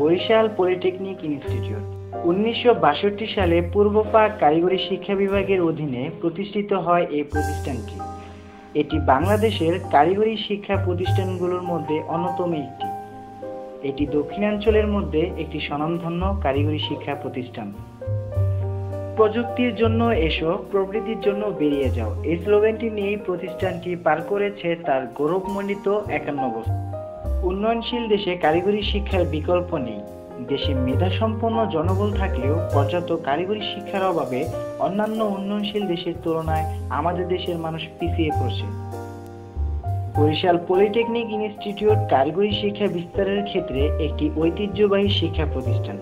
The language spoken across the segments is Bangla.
বরিশাল পলিটেকনিক ইনস্টিটিউট ১৯৬২ সালে পূর্বপাক কারিগরি শিক্ষা বিভাগের অধীনে প্রতিষ্ঠিত হয় এই প্রতিষ্ঠানটি। এটি বাংলাদেশের কারিগরি শিক্ষা প্রতিষ্ঠানগুলোর মধ্যে অন্যতম একটি। এটি দক্ষিণাঞ্চলের মধ্যে একটি স্বনামধন্য কারিগরি শিক্ষা প্রতিষ্ঠান। প্রযুক্তির জন্য এসো, প্রবৃত্তির জন্য বেরিয়ে যাও, এই স্লোগানটি নিয়েই প্রতিষ্ঠানটি পার করেছে তার গৌরবমণ্ডিত ৫১ বছর। উন্নয়নশীল দেশে কারিগরি শিক্ষার বিকল্প নেই। দেশে মেধাসম্পন্ন জনবল থাকলেও পর্যাপ্ত কারিগরি শিক্ষার অভাবে অন্যান্য উন্নয়নশীল দেশের তুলনায় আমাদের দেশের মানুষ পিছিয়ে পড়ছে। বরিশাল পলিটেকনিক ইনস্টিটিউট কারিগরি শিক্ষা বিস্তারের ক্ষেত্রে একটি ঐতিহ্যবাহী শিক্ষা প্রতিষ্ঠান।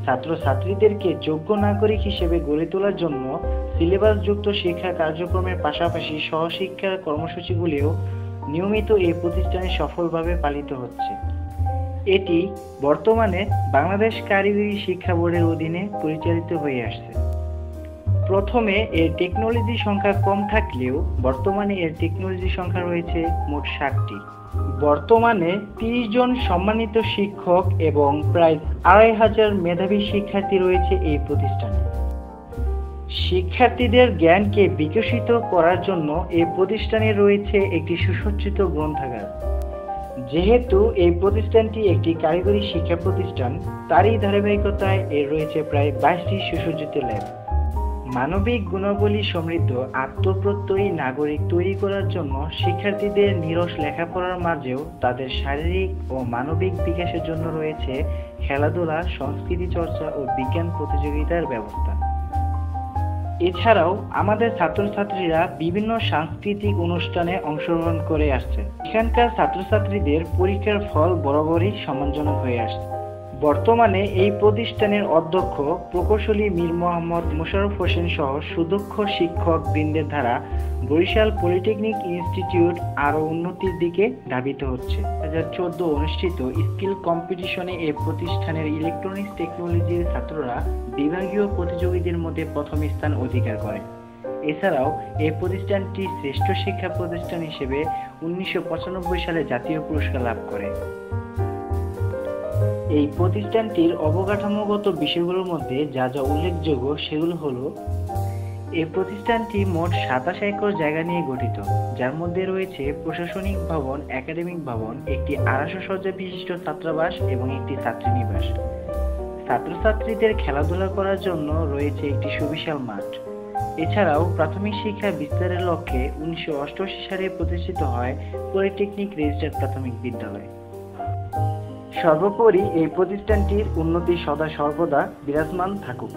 ছাত্রছাত্রীদেরকে যোগ্য নাগরিক হিসেবে গড়ে তোলার জন্য সিলেবাসযুক্ত শিক্ষা কার্যক্রমের পাশাপাশি সহশিক্ষার কর্মসূচিগুলিও নিয়মিত এই প্রতিষ্ঠানে সফলভাবে পালিত হচ্ছে। এটি বর্তমানে বাংলাদেশ কারিগরি শিক্ষা বোর্ডের অধীনে পরিচালিত হয়ে আসছে। প্রথমে এর টেকনোলজি সংখ্যা কম থাকলেও বর্তমানে এর টেকনোলজি সংখ্যা রয়েছে মোট ৬০টি। বর্তমানে ৩০ জন সম্মানিত শিক্ষক এবং প্রায় ২৫০০ মেধাবী শিক্ষার্থী রয়েছে এই প্রতিষ্ঠানে। শিক্ষার্থীদের জ্ঞানকে বিকশিত করার জন্য এই প্রতিষ্ঠানে রয়েছে একটি সুসজ্জিত গ্রন্থাগার। যেহেতু এই প্রতিষ্ঠানটি একটি কারিগরি শিক্ষা প্রতিষ্ঠান, তারই ধারাবাহিকতায় এর রয়েছে প্রায় ২২টি সুসজ্জিত ল্যাব। মানবিক গুণাবলী সমৃদ্ধ আত্মপ্রত্যয়ী নাগরিক তৈরি করার জন্য শিক্ষার্থীদের নিরস লেখাপড়ার মাঝেও তাদের শারীরিক ও মানবিক বিকাশের জন্য রয়েছে খেলাধুলা, সংস্কৃতি চর্চা ও বিজ্ঞান প্রতিযোগিতার ব্যবস্থা। এছাড়াও আমাদের ছাত্রছাত্রীরা বিভিন্ন সাংস্কৃতিক অনুষ্ঠানে অংশগ্রহণ করে আসছে। এখানকার ছাত্রছাত্রীদের পরীক্ষার ফল বরাবরই সম্মানজনক হয়ে আসছে। বর্তমানে এই প্রতিষ্ঠানের অধ্যক্ষ প্রকৌশলী মীর মোহাম্মদ মোশাররফ হোসেন সহ সুদক্ষ শিক্ষক বৃন্দের দ্বারা বরিশাল পলিটেকনিক ইনস্টিটিউট আরও উন্নতির দিকে ধাবিত হচ্ছে। ২০১৪ অনুষ্ঠিত স্কিল কম্পিটিশনে এই প্রতিষ্ঠানের ইলেকট্রনিক্স টেকনোলজির ছাত্ররা বিভাগীয় প্রতিযোগীদের মধ্যে প্রথম স্থান অধিকার করে। এছাড়াও এই প্রতিষ্ঠানটি শ্রেষ্ঠ শিক্ষা প্রতিষ্ঠান হিসেবে ১৯৯৫ সালে জাতীয় পুরস্কার লাভ করে। এই প্রতিষ্ঠানটির অবকাঠামোগত বিষয়গুলোর মধ্যে যা যা উল্লেখযোগ্য সেগুলো হলো, এই প্রতিষ্ঠানটি মোট ২৭ একর জায়গা নিয়ে গঠিত, যার মধ্যে রয়েছে প্রশাসনিক ভবন, একাডেমিক ভবন, একটি ২৫০ শয্যা বিশিষ্ট ছাত্রাবাস এবং একটি ছাত্রীনিবাস। ছাত্রছাত্রীদের খেলাধুলা করার জন্য রয়েছে একটি সুবিশাল মাঠ। এছাড়াও প্রাথমিক শিক্ষা বিস্তারের লক্ষ্যে ১৯৮৮ সালে প্রতিষ্ঠিত হয় পলিটেকনিক রেজিস্টার্ড প্রাথমিক বিদ্যালয়। সর্বোপরি এই প্রতিষ্ঠানটির উন্নতি সদা সর্বদা বিরাজমান থাকুক।